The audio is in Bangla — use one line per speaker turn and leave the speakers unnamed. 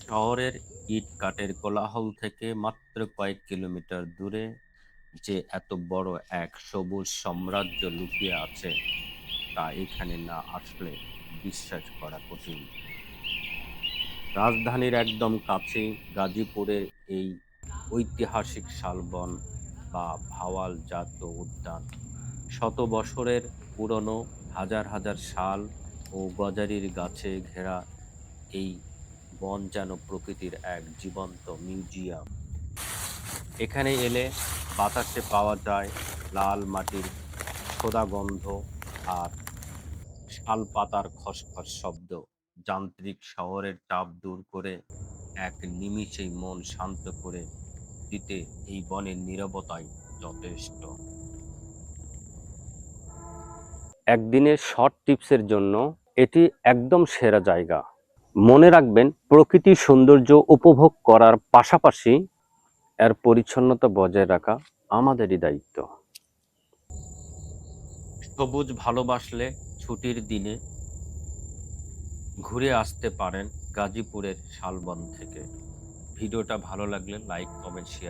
শহরের ইটকাঠের কোলাহল থেকে মাত্র কয়েক কিলোমিটার দূরে যে এত বড় এক সবুজ সাম্রাজ্য লুকিয়ে আছে তা এখানে না আসলে বিশ্বাস করা কঠিন। রাজধানীর একদম কাছেই গাজীপুরের এই ঐতিহাসিক শালবন বা ভাওয়াল জাতীয় উদ্যান শত বছরের পুরনো, হাজার হাজার শাল ও গজারির গাছে ঘেরা এই বন যেন প্রকৃতির এক জীবন্ত মিউজিয়াম। এখানে এলে বাতাসে পাওয়া যায় লাল মাটির সোঁদা গন্ধ আর শালপাতার খসখস শব্দ। যান্ত্রিক শহরের চাপ দূর করে এক নিমিষেই মন শান্ত করে দিতে এই বনের নীরবতাই যথেষ্ট। একদিনের শর্ট টিপসের জন্য এটি একদম সেরা জায়গা। মনে রাখবেন, প্রকৃতির সৌন্দর্য উপভোগ করার পাশাপাশি এর পরিচ্ছন্নতা বজায় রাখা আমাদেরই দায়িত্ব। সবুজ ভালোবাসলে ছুটির দিনে ঘুরে আসতে পারেন গাজীপুরের শালবন থেকে। ভিডিওটা ভালো লাগলে লাইক, কমেন্ট, শেয়ার